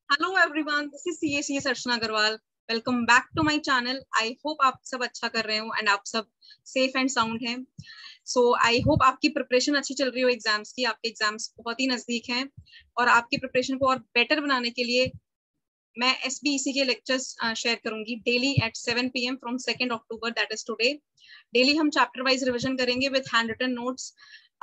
Hello everyone, this is CACS Archana Agrawal. Welcome back to my channel. I hope आप सब अच्छा कर रहे हो एंड आप सब सेफ एंड साउंड हैं। सो आई होप आपकी प्रिपरेशन अच्छी चल रही हो एग्जाम्स की। आपके एग्जाम्स बहुत ही नजदीक हैं और आपकी प्रिपरेशन को और बेटर बनाने के लिए मैं SBEC के लेक्चर्स शेयर करूंगी daily at 7 PM from 2 October, that is today. Daily हम चैप्टर वाइज रिविजन करेंगे with hand written notes,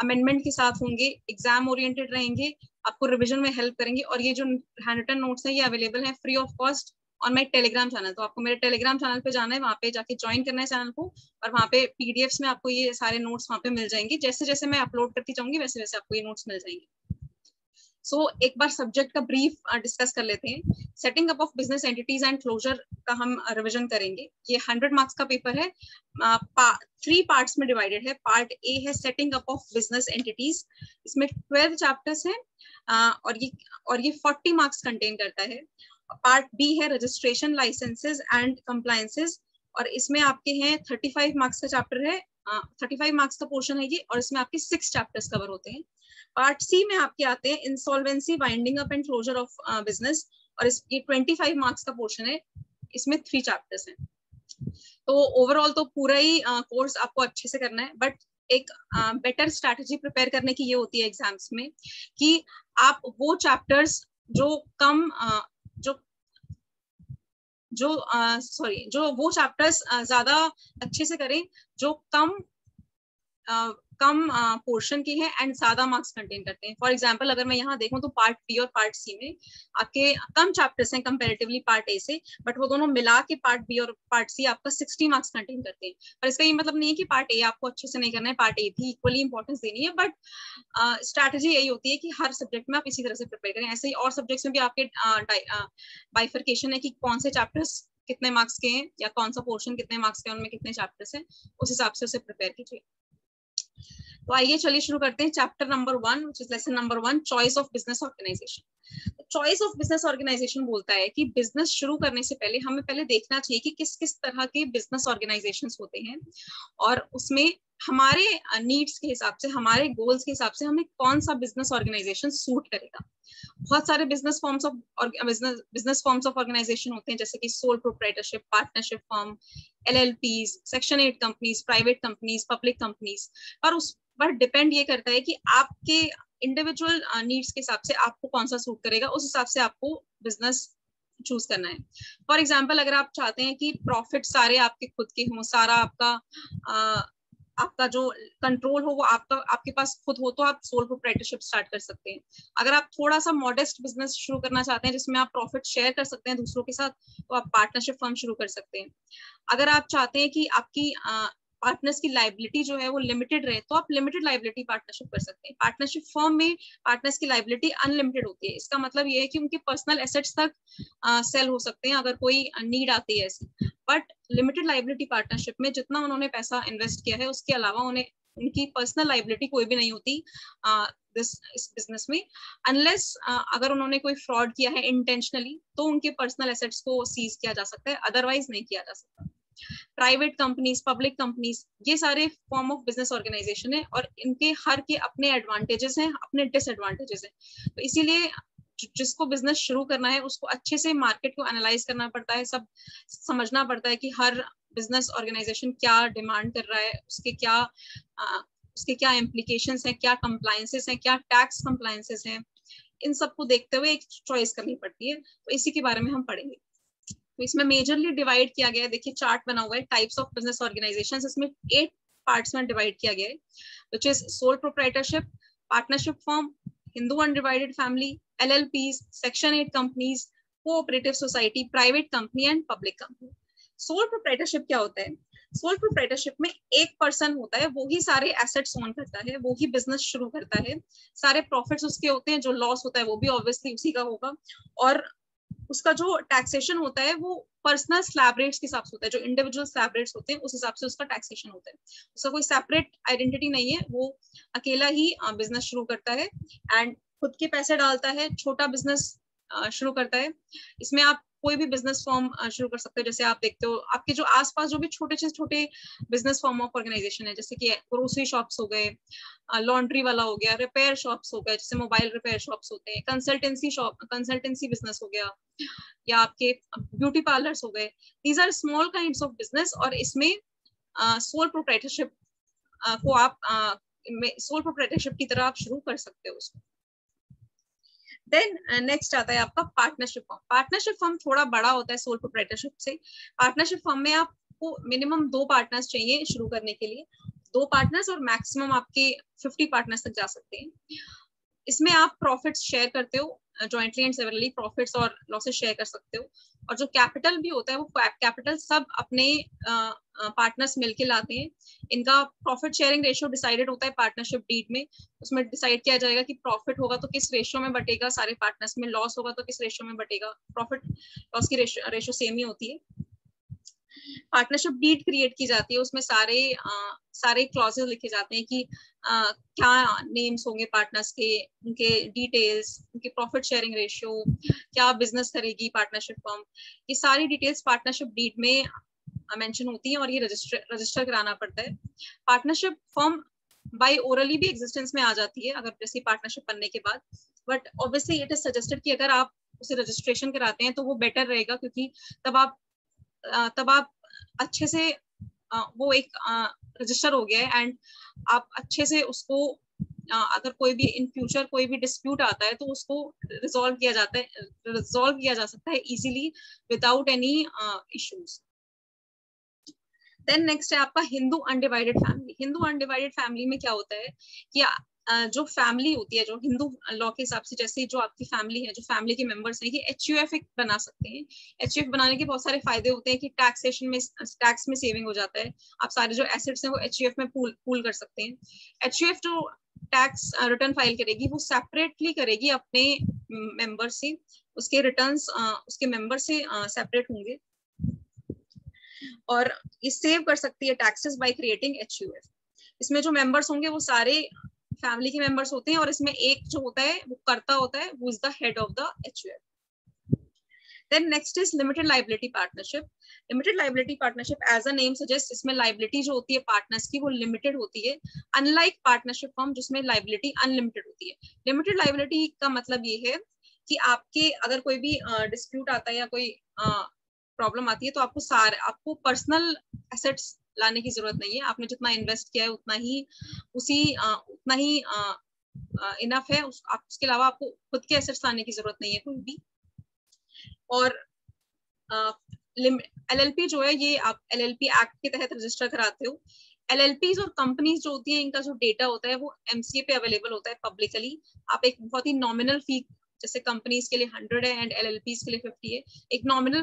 amendment के साथ होंगे, एग्जाम ओरिएंटेड रहेंगे, आपको रिविजन में हेल्प करेंगे। और ये जो हैंड रिटन नोट्स हैं ये अवेलेबल हैं free of cost on my Telegram channel. तो आपको मेरे टेलीग्राम चैनल पे जाना है, वहाँ पे जाके ज्वाइन करना है चैनल को, और वहाँ पे PDFs में आपको ये सारे नोट्स वहाँ पे मिल जाएंगे। जैसे जैसे मैं अपलोड करती जाऊंगी वैसे वैसे आपको ये नोट्स मिल जाएंगे। सो एक बार सब्जेक्ट का ब्रीफ डिस्कस कर लेते हैं। Setting up of business entities and closure का हम रिवीजन करेंगे। ये 100 मार्क्स का पेपर है, 3 पार्ट्स में डिवाइडेड है। पार्ट ए है setting up of business entities, इसमें 12 चैप्टर्स हैं और ये 40 मार्क्स कंटेन करता है। पार्ट बी है रजिस्ट्रेशन, लाइसेंसेज एंड कंप्लायंसेज, और इसमें आपके हैं 35 मार्क्स का चैप्टर है, 35 मार्क्स का पोर्शन है ये, और इसमें आपके 6 चैप्टर्स कवर होते हैं। पार्ट सी में आपके आते हैं insolvency, winding up and closure of business, और ये 25 मार्क्स का पोर्शन है, इसमें 3 चैप्टर्स हैं। तो ओवरऑल तो पूरा ही कोर्स आपको अच्छे से करना है, बट एक बेटर स्ट्रैटेजी प्रिपेयर करने की ये होती है एग्जाम्स में कि आप वो चैप्टर्स जो कम जो जो सॉरी जो वो चैप्टर्स ज्यादा अच्छे से करें जो कम पोर्शन की है एंड ज्यादा मार्क्स कंटेन करते हैं। फॉर एग्जांपल अगर मैं यहाँ देखूं तो पार्ट बी और पार्ट सी में आपके कम चैप्टर्स हैं कंपैरेटिवली पार्ट ए से, बट वो दोनों मिला के पार्ट बी और पार्ट सी आपका 60 मार्क्स कंटेन करते हैं। पर इसका ये मतलब नहीं है कि पार्ट ए आपको अच्छे से नहीं करना है, पार्ट ए भी इक्वली इंपॉर्टेंस देनी है, बट स्ट्रैटेजी यही होती है कि हर सब्जेक्ट में आप इसी तरह से प्रिपेयर करें। ऐसे ही और सब्जेक्ट्स में भी आपके बाइफर्केशन है कि कौन से चैप्टर्स कितने मार्क्स के हैं या कौन सा पोर्शन कितने मार्क्स के, उनमें कितने चैप्टर्स हैं, उस हिसाब से उसे प्रिपेयर कीजिए। तो आइए चलिए शुरू करते हैं। Chapter number 1 which is lesson number 1, choice of business organisation. Choice of business organisation बोलता है कि बिजनेस शुरू करने से पहले हमें पहले देखना चाहिए कि किस किस तरह के बिजनेस ऑर्गेनाइजेशंस होते हैं और उसमें हमारे नीड्स के हिसाब से, हमारे गोल्स के हिसाब से हमें कौन सा बिजनेस ऑर्गेनाइजेशन सूट करेगा। बहुत सारे बिजनेस फॉर्म्स ऑफ ऑर्गेनाइजेशन होते हैं, जैसे कि sole proprietorship, partnership form, LLPs, section 8 companies, private companies, public companies. पर उस पर डिपेंड ये करता है कि आपके इंडिविजुअल नीड्स के हिसाब से आपको कौन सा सूट करेगा, उस हिसाब से आपको बिजनेस चूज करना है। फॉर एग्जाम्पल अगर आप चाहते हैं कि प्रॉफिट सारे आपके खुद के हों, सारा आपका जो कंट्रोल हो वो आपके पास खुद हो, तो आप सोल प्रोप्राइटरशिप स्टार्ट कर सकते हैं। अगर आप थोड़ा सा मॉडेस्ट बिजनेस शुरू करना चाहते हैं जिसमें आप प्रॉफिट शेयर कर सकते हैं दूसरों के साथ, तो आप पार्टनरशिप फर्म शुरू कर सकते हैं। अगर आप चाहते हैं कि आपकी पार्टनर्स की लाइबिलिटी जो है वो लिमिटेड रहे, तो आप लिमिटेड लाइबिलिटी पार्टनरशिप कर सकते हैं। पार्टनरशिप फर्म में पार्टनर्स की लाइबिलिटी अनलिमिटेड होती है। इसका मतलब ये है कि उनके पर्सनल एसेट्स तक सेल हो सकते हैं अगर कोई नीड आती है ऐसी। बट लिमिटेड लाइबिलिटी पार्टनरशिप में जितना उन्होंने पैसा इन्वेस्ट किया है उसके अलावा उन्हें उनकी पर्सनल लाइबिलिटी कोई भी नहीं होती इस बिजनेस में, अनलेस अगर उन्होंने कोई फ्रॉड किया है इंटेंशनली, तो उनके पर्सनल एसेट्स को सीज किया जा सकता है, अदरवाइज नहीं किया जा सकता। प्राइवेट कंपनीज, पब्लिक कंपनीज, ये सारे फॉर्म ऑफ बिजनेस ऑर्गेनाइजेशन है और इनके हर के अपने एडवांटेजेस हैं, अपने डिसएडवांटेजेस हैं। तो इसीलिए जिसको बिजनेस शुरू करना है उसको अच्छे से मार्केट को एनालाइज करना पड़ता है, सब समझना पड़ता है कि हर बिजनेस ऑर्गेनाइजेशन क्या डिमांड कर रहा है, उसके क्या इम्प्लीकेशंस हैं, क्या कंप्लायंसेस हैं, क्या टैक्स कंप्लायंसेस हैं। इन सबको देखते हुए एक चॉइस करनी पड़ती है, तो इसी के बारे में हम पढ़ेंगे। तो इसमें मेजरली डिवाइड किया गया है, देखिए चार्ट बना हुआ है, टाइप्स ऑफ बिजनेस ऑर्गेनाइजेशंस। इसमें 8 पार्ट्स में डिवाइड किया गया है, which is sole proprietorship, partnership firm, Hindu undivided family, LLPs, section 8 companies, cooperative society, private company and public company. Sole proprietorship क्या होता है? सोल प्रोप्राइटरशिप में एक पर्सन होता है, वो ही सारे एसेट्स ओन करता है, वो ही बिजनेस शुरू करता है, सारे प्रॉफिट्स उसके होते हैं, जो लॉस होता है वो भी ऑब्वियसली उसी का होगा, और उसका जो टैक्सेशन होता है वो पर्सनल स्लैब रेट्स के हिसाब से होता है, जो इंडिविजुअल स्लैब रेट्स होते हैं उस हिसाब से उसका टैक्सेशन होता है। उसका कोई सेपरेट आइडेंटिटी नहीं है, वो अकेला ही बिजनेस शुरू करता है एंड खुद के पैसे डालता है, छोटा बिजनेस शुरू करता है। इसमें आप कोई भी बिजनेस फॉर्म शुरू कर सकते हो। जैसे आप देखते हो आपके जो आसपास जो भी छोटे से छोटे बिजनेस फॉर्म ऑफ ऑर्गेनाइजेशन है, जैसे कि ग्रोसरी शॉप्स हो गए, लॉन्ड्री वाला हो गया, रिपेयर शॉप्स हो गए, जैसे मोबाइल रिपेयर शॉप्स होते हैं, कंसल्टेंसी बिजनेस हो गया, या आपके ब्यूटी पार्लर्स हो गए। These are small kinds of business, और इसमें सोल प्रोप्राइटरशिप को आप सोल प्रोप्राइटरशिप की तरह आप शुरू कर सकते हो उसको। देन नेक्स्ट आता है आपका पार्टनरशिप फर्म। पार्टनरशिप फर्म थोड़ा बड़ा होता है सोल प्रोप्राइटरशिप से। पार्टनरशिप फर्म में आपको मिनिमम 2 पार्टनर्स चाहिए शुरू करने के लिए, 2 पार्टनर्स, और मैक्सिमम आपके 50 पार्टनर्स तक जा सकते हैं। इसमें आप प्रॉफिट्स शेयर करते हो, जॉइंटली एंड सेवरली प्रॉफिट्स और लॉसेस शेयर कर सकते हो, और जो कैपिटल भी होता है वो कैपिटल सब अपने पार्टनर्स मिलके लाते हैं। इनका प्रॉफिट शेयरिंग रेशियो डिसाइडेड होता है पार्टनरशिप डीड में। उसमें डिसाइड किया जाएगा कि प्रॉफिट होगा तो किस रेशियो में बटेगा सारे पार्टनर्स में, लॉस होगा तो किस रेशियो में बटेगा। प्रॉफिट लॉस की रेशियो सेम ही होती है। पार्टनरशिप डीड क्रिएट की जाती है, उसमें सारे क्लॉजेस लिखे जाते हैं कि क्या नेम्स होंगे पार्टनर्स के, उनके डिटेल्स, उनके प्रॉफिट शेयरिंग रेशियो, क्या बिजनेस करेगी पार्टनरशिप फर्म, ये सारी डिटेल्स पार्टनरशिप डीड में मेंशन होती है, और ये रजिस्टर कराना पड़ता है। पार्टनरशिप फर्म बाय ओरली भी एग्जिस्टेंस में आ जाती है अगर जैसे पार्टनरशिप बनने के बाद, but obviously it is suggested कि अगर आप उसे रजिस्ट्रेशन कराते हैं तो वो बेटर रहेगा, क्योंकि तब आप अच्छे से वो एक रजिस्टर हो गया है, एंड आप अच्छे से उसको अगर कोई भी इन फ्यूचर कोई भी डिस्प्यूट आता है तो उसको रिजॉल्व किया जा सकता है easily without any issues. Then next है आपका Hindu undivided family. Hindu undivided family में क्या होता है कि जो फैमिली होती है, जो हिंदू लॉ के हिसाब से, जैसे जो आपकी फैमिली है, जो फैमिली के मेंबर्स हैं, ये HUF बना सकते हैं। HUF बनाने के बहुत सारे फायदे होते हैं कि टैक्स में सेविंग हो जाता है। आप सारे जो एसेट्स हैं वो HUF में पूल कर सकते हैं। HUF जो टैक्स रिटर्न फाइल करेगी वो सेपरेटली करेगी अपने मेंबर से, उसके रिटर्न्स उसके मेंबर से सेपरेट होंगे, और ये सेव कर सकती है टैक्सेस बाय क्रिएटिंग HUF। इसमें जो मेंबर्स होंगे वो सारे फैमिली के मेंबर्स होते हैं, और इसमें एक जो होता है वो कर्ता होता है, वो is the head of the HUF। Then next is limited liability partnership. Limited liability partnership as a name suggest, इसमें लायबिलिटी जो होती है पार्टनर्स की वो लिमिटेड होती है, अनलाइक पार्टनरशिप फर्म जिसमें लायबिलिटी अनलिमिटेड होती है। लिमिटेड लायबिलिटी का मतलब ये है कि आपके अगर कोई भी डिस्प्यूट आता है या कोई प्रॉब्लम आती है तो आपको पर्सनल एसेट्स लाने की जरूरत नहीं है। आपने जितना इन्वेस्ट किया है उतना ही इनफ है। उसके अलावा आपको खुद के एसेट्स लाने की जरूरत नहीं है कोई भी। और LLP जो है, ये आप LLP एक्ट के तहत रजिस्टर कराते हो। LLPs और कंपनीज जो होती है, इनका जो डेटा होता है वो MCA पे अवेलेबल होता है पब्लिकली। आप एक बहुत ही नॉमिनल फी, जैसे कंपनीज के लिए 100 है एंड LLPs के लिए 50 है, एक नॉमिनल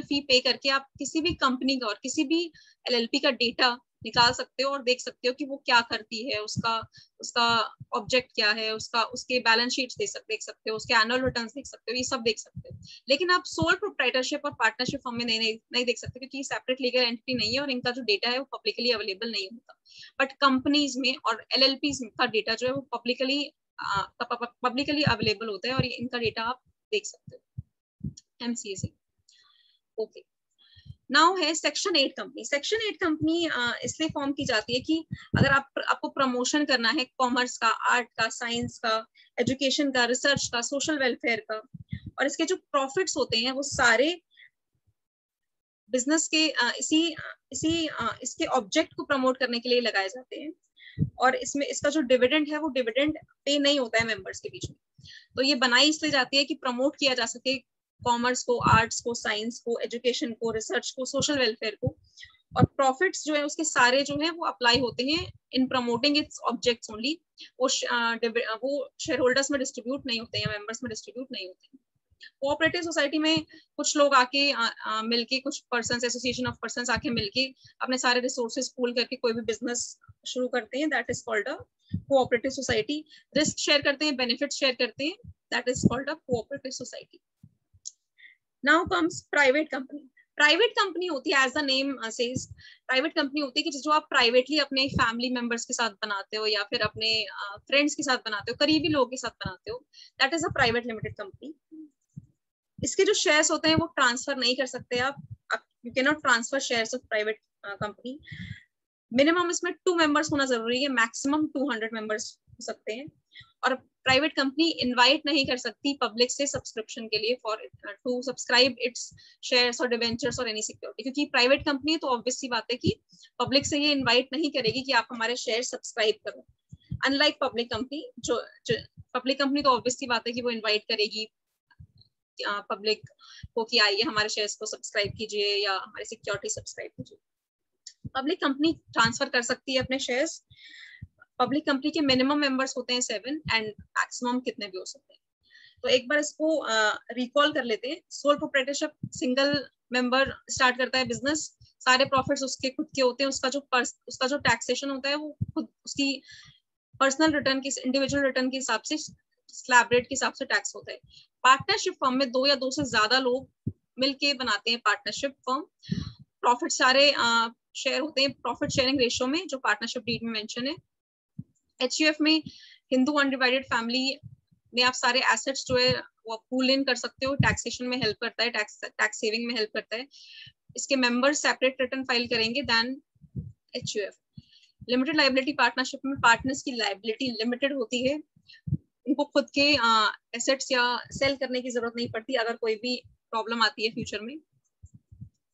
फी पे करके आप किसी भी कंपनी का और किसी भी LLP का डेटा निकाल सकते हो और देख सकते हो कि वो क्या करती है, उसका ऑब्जेक्ट क्या है, उसके बैलेंस शीट्स देख सकते हो, उसके एनुअल रिटर्न्स देख सकते हो, ये सब देख सकते हो। लेकिन आप सोल प्रोप्राइटरशिप और पार्टनरशिप फर्म में नहीं देख सकते, क्योंकि सेपरेट लीगल एंटिटी नहीं है और इनका जो डेटा है वो पब्लिकली अवेलेबल नहीं होता। बट कंपनीज में और LLPs का डेटा जो है वो पब्लिकली अवेलेबल होता है, और इनका डेटा आप देख सकते हो MCA से। ओके, नाउ है सेक्शन 8 कंपनी। सेक्शन 8 कंपनी इसलिए फॉर्म की जाती है कि अगर आपको प्रमोशन करना है कॉमर्स का, आर्ट का, साइंस का, एजुकेशन का, रिसर्च का, सोशल वेलफेयर का, और इसके जो प्रॉफिट्स होते हैं वो सारे बिजनेस के इसके ऑब्जेक्ट को प्रमोट करने के लिए लगाए जाते हैं। और इसमें इसका जो डिविडेंड है वो डिविडेंड पे नहीं होता है मेंबर्स के बीच में। तो ये बनाई इसलिए जाती है कि प्रमोट किया जा सके कॉमर्स को, आर्ट्स को, साइंस को, एजुकेशन को, रिसर्च को, सोशल वेलफेयर को, और प्रॉफिट्स जो है उसके सारे जो है वो अप्लाई होते हैं इन प्रमोटिंग इट्स ऑब्जेक्ट्स ओनली। वो शेयर होल्डर्स में डिस्ट्रीब्यूट नहीं होते हैं, मेंबर्स में डिस्ट्रीब्यूट नहीं होते हैं। कोऑपरेटिव सोसाइटी में कुछ लोग आके मिलके, कुछ पर्सन्स, एसोसिएशन ऑफ पर्सन्स आके मिलके अपने सारे रिसोर्सेज पूल करके कोई भी बिजनेस शुरू करते हैं, that is called a cooperative society. Risk share करते हैं, बेनिफिट शेयर करते हैं, that is called a cooperative society. Now comes private company. Private company होती है, as the name says, private company होती है कि जो आप प्राइवेटली अपने फैमिली मेंबर्स के साथ बनाते हो या फिर अपने फ्रेंड्स के साथ बनाते हो, करीबी लोगों के साथ बनाते हो, that is a private limited company. इसके जो शेयर्स होते हैं वो ट्रांसफर नहीं कर सकते आप you can not transfer shares of private company. Minimum इसमें 2 मेंबर्स होना जरूरी है, मैक्सिमम 200 मेंबर्स हो सकते हैं। और प्राइवेट कंपनी इनवाइट नहीं कर सकती पब्लिक से सब्सक्रिप्शन के लिए for to subscribe its shares और डिवेंचर्स और एनी सिक्योरिटी, क्योंकि प्राइवेट कंपनी है तो ऑब्वियस सी बात है कि पब्लिक से ये इनवाइट नहीं करेगी कि आप हमारे शेयर सब्सक्राइब करो। अनलाइक पब्लिक कंपनी, जो पब्लिक कंपनी तो ऑब्वियस सी बात है कि वो इनवाइट करेगी पब्लिक को कि आइए हमारे शेयर्स को सब्सक्राइब कीजिए या हमारी सिक्योरिटी सब्सक्राइब कीजिए। पब्लिक कंपनी ट्रांसफर कर सकती है अपने शेयर्स। पब्लिक कंपनी के मिनिमम मेंबर्स होते हैं 7 एंड मैक्सिमम कितने भी हो सकते हैं। तो एक बार इसको रिकॉल कर लेते हैं। Sole proprietorship, single member start करता है बिजनेस, सारे प्रॉफिट्स उसके खुद के होते हैं, उसका जो टैक्सेशन होता है वो खुद उसकी पर्सनल रिटर्न की, इंडिविजुअल रिटर्न के हिसाब से, स्लैब रेट के हिसाब से टैक्स होता है। पार्टनरशिप फर्म में 2 या 2 से ज्यादा लोग मिलके बनाते हैं पार्टनरशिप फर्म। प्रॉफिट सारे शेयर होते हैं प्रॉफिट शेयरिंग रेशियो में, जो पार्टनरशिप डीड में मेंशन है। एचयूएफ में हिंदू अनडिवाइडेड फैमिली में आप सारे एसेट्स जो है वो पूल इन कर सकते हो, टैक्सेशन में हेल्प करता है, टैक्स सेविंग में हेल्प करता है। इसके मेंबर्स सेपरेट रिटर्न फाइल करेंगे than HUF. Limited liability partnership में पार्टनर्स की लायबिलिटी लिमिटेड होती है, उनको खुद के एसेट्स या सेल करने की जरूरत नहीं पड़ती अगर कोई भी प्रॉब्लम आती है फ्यूचर में।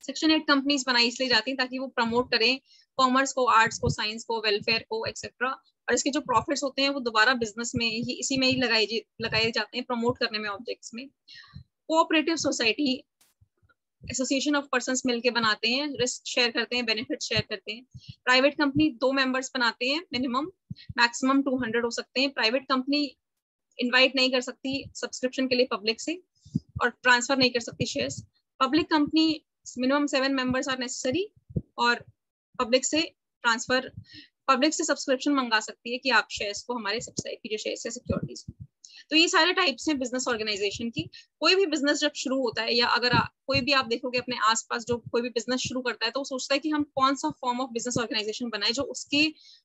सेक्शन 8 कंपनीज बनाई इसलिए जाती हैं ताकि वो प्रमोट करें कॉमर्स को, आर्ट्स को, साइंस को, वेलफेयर को एक्सेट्रा, और इसके जो प्रॉफिट्स होते हैं वो दोबारा बिजनेस में ही, इसी में ही लगाए जाते हैं प्रमोट करने में ऑब्जेक्ट्स में। Cooperative society association of persons मिलके बनाते हैं, रिस्क शेयर करते हैं, बेनिफिट शेयर करते हैं। प्राइवेट कंपनी 2 मेंबर्स बनाते हैं मिनिमम, मैक्सिमम 200 हो सकते हैं। प्राइवेट कंपनी इनवाइट नहीं कर सकती सब्सक्रिप्शन के लिए पब्लिक से और ट्रांसफर नहीं कर सकती shares. Public company minimum 7 members are necessary और पब्लिक से सब्सक्रिप्शन मंगा सकती है कि आप शेयर्स को हमारे सब्सक्राइब कीजिए, शेयर्स या सिक्योरिटीज। तो ये सारे टाइप्स हैं बिजनेस ऑर्गेनाइजेशन की। कोई भी बिजनेस जब शुरू होता है, या अगर कोई भी आप देखोगे अपने आसपास जो कोई भी बिजनेस शुरू करता है, तो वो सोचता है कि हम कौन सा फॉर्म ऑफ बिजनेस ऑर्गेनाइजेशन बनाए जो उसके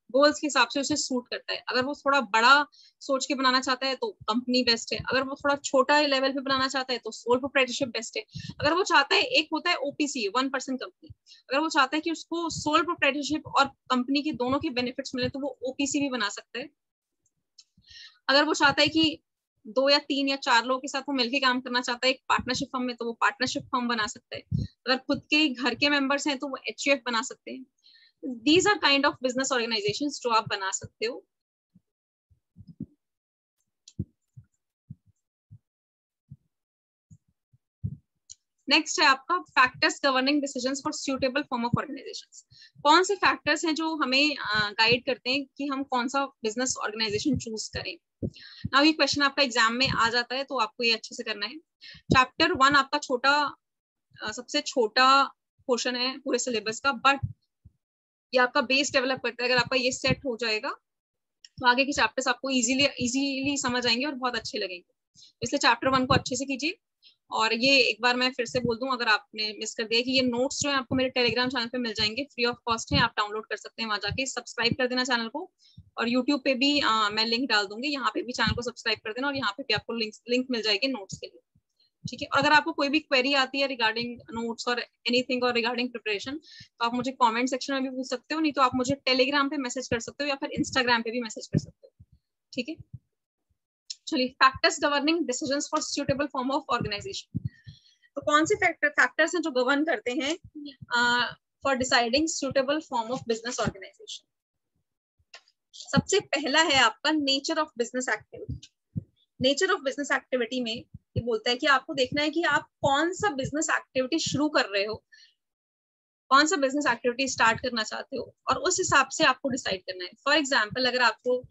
गोल्स के हिसाब से उसे सूट करता है। अगर वो थोड़ा बड़ा सोच के बनाना चाहता है तो कंपनी बेस्ट है, अगर वो थोड़ा छोटा लेवल पे बनाना चाहता है तो सोल प्रोप्राइटरशिप बेस्ट है। अगर वो चाहता है, एक होता है ओपीसी 1% कंपनी, अगर वो चाहता है कि उसको सोल प्रोप्राइटरशिप और कंपनी के दोनों के बेनिफिट्स मिले तो वो ओपीसी भी बना सकता है। अगर वो चाहता है कि 2 या 3 या 4 लोगों के साथ वो मिलकर काम करना चाहता है एक पार्टनरशिप फर्म में, तो वो पार्टनरशिप फर्म बना सकता है। अगर खुद के घर के मेंबर्स हैं तो वो एचयूएफ बना सकते हैं। These are kind of business organisations जो आप बना सकते हो। नेक्स्ट है आपका factors governing decisions for suitable form of organisations. कौन से फैक्टर्स हैं जो हमें गाइड करते हैं कि हम कौन सा बिजनेस ऑर्गेनाइजेशन चूज करें। नाउ ये क्वेश्चन आपका एग्जाम में आ जाता है तो आपको ये अच्छे से करना है। चैप्टर 1 आपका सबसे छोटा पोर्शन है पूरे सिलेबस का, बट ये आपका बेस डेवलप करता है। अगर आपका ये सेट हो जाएगा तो आगे के चैप्टर्स आपको इजीली समझ आएंगे और बहुत अच्छे लगेंगे। इसलिए चैप्टर 1 को अच्छे से कीजिए। और ये एक बार मैं फिर से बोल दूं, अगर आपने मिस कर दिया, कि ये नोट्स जो है आपको मेरे टेलीग्राम चैनल पे मिल जाएंगे, फ्री ऑफ कॉस्ट है, आप डाउनलोड कर सकते हैं वहां जाके। सब्सक्राइब कर देना चैनल को, और यूट्यूब पे भी मैं लिंक डाल दूंगी, यहाँ पे भी चैनल को सब्सक्राइब कर देना, और यहाँ पे भी आपको लिंक मिल जाएगी नोट्स के लिए। ठीक है। और अगर आपको कोई भी क्वेरी आती है रिगार्डिंग नोट्स और एनीथिंग और रिगार्डिंग प्रिपरेशन, तो आप मुझे कमेंट सेक्शन में भी पूछ सकते हो, नहीं तो आप मुझे टेलीग्राम पे मैसेज कर सकते हो या फिर इंस्टाग्राम पे भी मैसेज कर सकते हो। ठीक है। चलिए, factors governing decisions for suitable form of organisation. तो कौन से फैक्टर्स हैं जो गवर्न करते हैं for deciding suitable form of business organisation. सबसे पहला है आपका nature of business activity. Nature of business activity में ये बोलता है कि आपको देखना है कि आप कौन सा बिजनेस एक्टिविटी शुरू कर रहे हो, कौन सा बिजनेस एक्टिविटी स्टार्ट करना चाहते हो, और उस हिसाब से आपको डिसाइड करना है। फॉर एग्जाम्पल, अगर आपको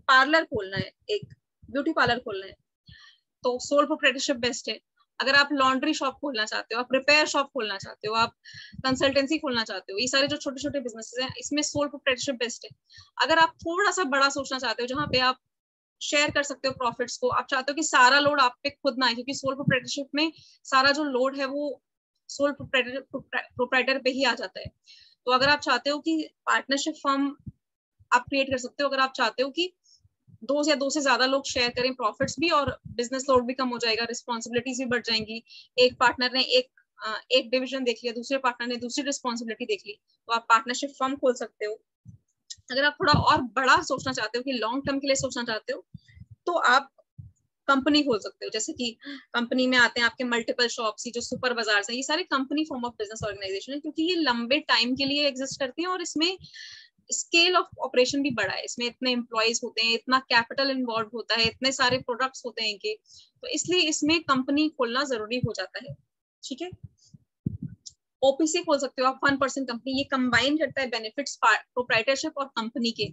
पार्लर खोलना है, एक ब्यूटी पार्लर खोलना है, तो सोल प्रोप्राइटरशिप बेस्ट है। अगर आप लॉन्ड्री शॉप खोलना चाहते हो, आप रिपेयर शॉप खोलना चाहते हो, आप कंसल्टेंसी खोलना चाहते हो, ये सारे जो छोटे छोटे बिजनेसेस हैं, इसमें सोल प्रोप्राइटरशिप बेस्ट है। अगर आप थोड़ा सा बड़ा सोचना चाहते हो, जहाँ पे आप शेयर कर सकते हो प्रॉफिट्स को, आप चाहते हो कि सारा लोड आप पे खुद ना आए, क्योंकि सोल प्रोप्राइटरशिप में सारा जो लोड है वो सोल प्रोप्राइटर पे ही आ जाता है। तो अगर आप चाहते हो कि पार्टनरशिप फर्म आप क्रिएट कर सकते हो। अगर आप चाहते हो कि दो से ज्यादा लोग शेयर करें प्रॉफिट्स भी, और बिजनेस लोड भी कम हो जाएगा, रिस्पॉन्सिबिलिटीज भी बढ़ जाएंगी। एक पार्टनर ने एक डिवीजन देख लिया, दूसरे पार्टनर ने दूसरी रिस्पॉन्सिबिलिटी देख ली, तो आप पार्टनरशिप फर्म खोल सकते हो। अगर आप थोड़ा और बड़ा सोचना चाहते हो, कि लॉन्ग टर्म के लिए सोचना चाहते हो, तो आप कंपनी खोल सकते हो। जैसे कि कंपनी में आते हैं आपके मल्टीपल शॉप्स, जो सुपर बाजार है, ये सारे company form of business organisation है, क्योंकि ये लंबे टाइम के लिए एग्जिस्ट करते हैं और इसमें स्केल ऑफ ऑपरेशन भी बड़ा है। इसमें इतने एम्प्लॉयज होते हैं, इतना कैपिटल इन्वॉल्व होता है, इतने सारे प्रोडक्ट्स होते हैं इनके, तो इसलिए इसमें कंपनी खोलना जरूरी हो जाता है। ठीक है, ओपीसी खोल सकते हो आप, 1% कंपनी। ये कंबाइन करता है बेनिफिट्स प्रोप्राइटरशिप और कंपनी के।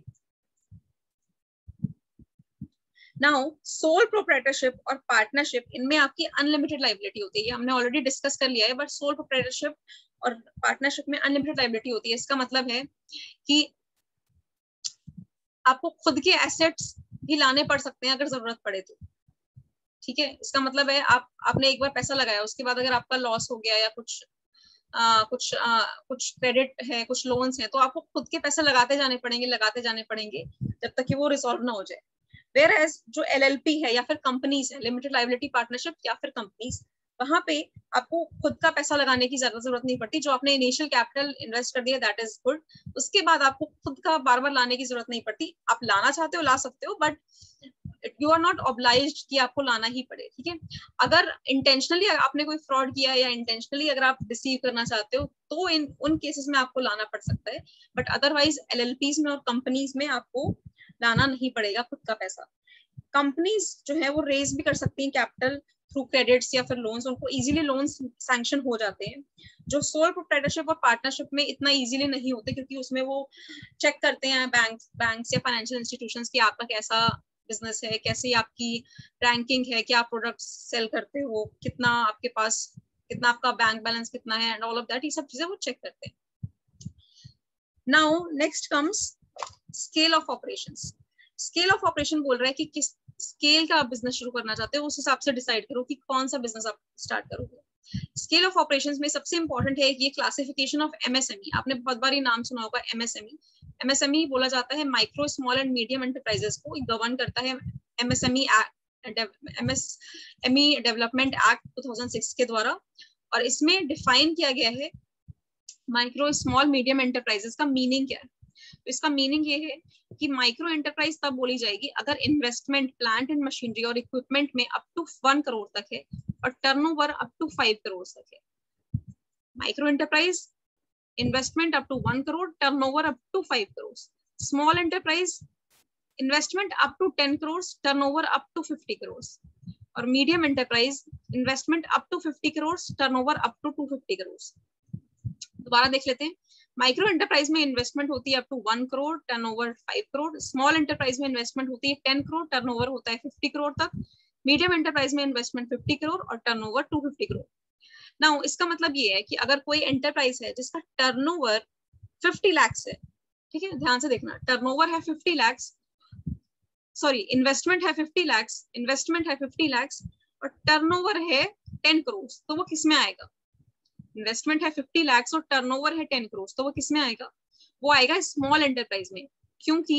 नाउ सोल प्रोप्राइटरशिप और पार्टनरशिप, इनमें आपकी अनलिमिटेड लाइबिलिटी होती है, ये हमने ऑलरेडी डिस्कस कर लिया है। बट सोल प्रोप्राइटरशिप और पार्टनरशिप में अनलिमिटेड लाइबिलिटी होती है। इसका मतलब है कि आपको खुद के एसेट्स भी लाने पड़ सकते हैं अगर जरूरत पड़े तो। ठीक है, इसका मतलब है आपने एक बार पैसा लगाया, उसके बाद अगर आपका लॉस हो गया या कुछ क्रेडिट है, कुछ लोन्स हैं, तो आपको खुद के पैसे लगाते जाने पड़ेंगे जब तक कि वो रिजॉल्व ना हो जाए। वेयर एज जो एलएलपी है या फिर कंपनीज है, लिमिटेड लाइबिलिटी पार्टनरशिप या फिर कंपनीज, वहां पे आपको खुद का पैसा लगाने की ज्यादा जरूरत नहीं पड़ती। जो आपने इनिशियल कैपिटल इन्वेस्ट कर दिया, दैट इज गुड। उसके बाद आपको खुद का बार बार लाने की जरूरत नहीं पड़ती। आप लाना चाहते हो ला सकते हो, but you are not obliged कि आपको लाना ही पड़े। ठीक है, अगर इंटेंशनली आपने कोई फ्रॉड किया या इंटेंशनली अगर आप डिसीव करना चाहते हो, तो उन केसेस में आपको लाना पड़ सकता है। बट अदरवाइज एलएलपीज में और कंपनीज में आपको लाना नहीं पड़ेगा खुद का पैसा। कंपनीज जो है वो रेज भी कर सकती हैं कैपिटल थ्रू क्रेडिट्स या फिर लोन्स, उनको इजीली लोन्स सैंक्शन हो जाते हैं, जो सोल प्रोप्राइटरशिप और पार्टनरशिप में इतना इजीली नहीं होते, क्योंकि उसमें वो चेक करते हैं बैंक्स या फाइनेंशियल इंस्टीट्यूशंस की आपका कैसा बिजनेस है, कैसी आपकी रैंकिंग है, क्या प्रोडक्ट सेल करते हो, कितना आपके पास, कितना आपका बैंक बैलेंस कितना है, एंड ऑल ऑफ दैट, ये सब चीजें वो चेक करते हैं। Now next comes scale of operations. Scale of operation बोल रहा है कि किस स्केल का आप बिजनेस शुरू करना चाहते हो, उस हिसाब से डिसाइड करो कि कौन सा बिजनेस आप स्टार्ट करोगे। स्केल ऑफ ऑपरेशंस में सबसे इंपॉर्टेंट है ये क्लासिफिकेशन ऑफ एमएसएमई। आपने बहुत बार ये नाम सुना होगा एमएसएमई। एमएसएमई बोला जाता है micro small and medium enterprises को गवर्न करता है एमएसएमई डेवलपमेंट एक्ट 2006 के द्वारा। और इसमें डिफाइन किया गया है माइक्रो स्मॉल मीडियम एंटरप्राइजेस का मीनिंग क्या है। तो इसका मीनिंग ये है कि माइक्रो एंटरप्राइज तब बोली जाएगी अगर इन्वेस्टमेंट प्लांट एंड मशीनरी और इक्विपमेंट में अप टू 1 करोड़ तक है और टर्नओवर अप टू 5 करोड़ तक है। Micro enterprise investment up to 1 crore, turnover up to 5 crore. Small enterprise investment up to 10 crore, turnover up to 50 crore. और medium enterprise investment up to 50 crore, turnover up to 250 crore. दोबारा देख लेते हैं। माइक्रो एंटरप्राइज में इन्वेस्टमेंट होती है up to 1 crore, turnover 5 crore. Small enterprise में investment होती है 10 करोड़, टर्नओवर होता है 50 करोड़ तक। मीडियम एंटरप्राइज में इन्वेस्टमेंट 50 करोड़ और टर्नओवर 250 करोड़। नाउ इसका मतलब ये है कि अगर कोई एंटरप्राइज है जिसका टर्नओवर 50 लाख है, ठीक है, ध्यान से देखना, टर्नओवर है 50 लाख, सॉरी इन्वेस्टमेंट है 50 लाख, इन्वेस्टमेंट है 50 लाख और टर्नओवर है 10 करोड़, तो वो किस में आएगा? इन्वेस्टमेंट है 50 लाख और टर्नओवर है 10 करोड़, तो वो किस में आएगा? वो आएगा स्मॉल एंटरप्राइज में, क्योंकि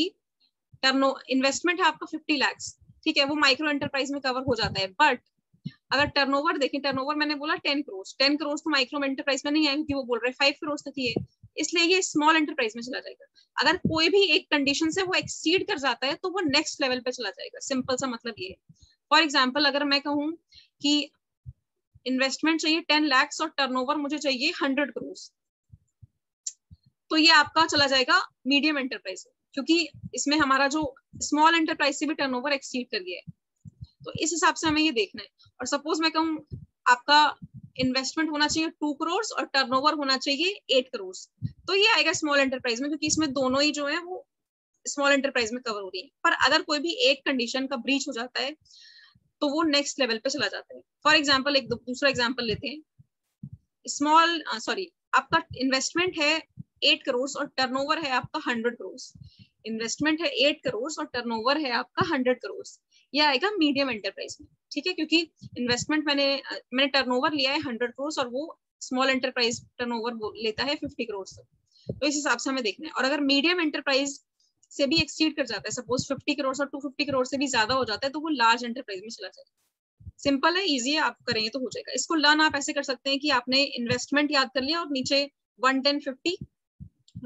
इन्वेस्टमेंट है आपका 50 लाख, ठीक है, वो माइक्रो एंटरप्राइज में कवर हो जाता है। बट अगर टर्नओवर देखें, टर्नओवर मैंने बोला 10 करोड़, 10 करोड़ तो माइक्रो एंटरप्राइज में नहीं आएगा क्योंकि वो बोल रहे हैं 5 करोड़ तक ही है, इसलिए ये स्मॉल एंटरप्राइज में चला जाएगा। अगर कोई भी एक कंडीशन से वो एक्सीड कर जाता है तो वो नेक्स्ट लेवल पे चला जाएगा। सिंपल सा मतलब ये है। फॉर एग्जाम्पल अगर मैं कहूँ कि इन्वेस्टमेंट चाहिए 10 लाख और टर्नओवर मुझे चाहिए 100 करोड़, तो ये आपका चला जाएगा मीडियम एंटरप्राइज, क्योंकि इसमें हमारा जो स्मॉल एंटरप्राइज से भी टर्नओवर एक्सीड कर गया है। तो इस हिसाब से हमें ये देखना है। और सपोज मैं कहूँ आपका इन्वेस्टमेंट होना चाहिए 2 करोड़ और टर्नओवर होना चाहिए 8 करोड़, तो ये आएगा स्मॉल एंटरप्राइज में, क्योंकि इसमें दोनों ही जो है वो स्मॉल एंटरप्राइज में कवर हो रही है। पर अगर कोई भी एक कंडीशन का ब्रीच हो जाता है तो वो नेक्स्ट लेवल पे चला जाता है। फॉर एग्जाम्पल एक दूसरा एग्जाम्पल लेते हैं। आपका इन्वेस्टमेंट है 8 करोड़ और टर्नओवर है आपका 100 करोड़। इन्वेस्टमेंट है 8 करोड़ और टर्नओवर है आपका 100 करोड़, ये आएगा मीडियम एंटरप्राइज में, ठीक है, क्योंकि इन्वेस्टमेंट मैंने टर्नओवर लिया है 100 करोड़ और वो स्मॉल एंटरप्राइज टर्नओवर लेता है 50 करोड़ तक, तो इस हिसाब से हमें देखना है। और अगर मीडियम एंटरप्राइज से भी एक्सीड कर जाता है, सपोज 50 करोड़ और 250 करोड़ से भी ज्यादा हो जाता है, तो वो लार्ज एंटरप्राइज में चला जाएगा। सिंपल है, इजी है, आप करेंगे तो हो जाएगा। इसको लर्न आप ऐसे कर सकते हैं कि आपने इन्वेस्टमेंट याद कर लिया और नीचे 110 50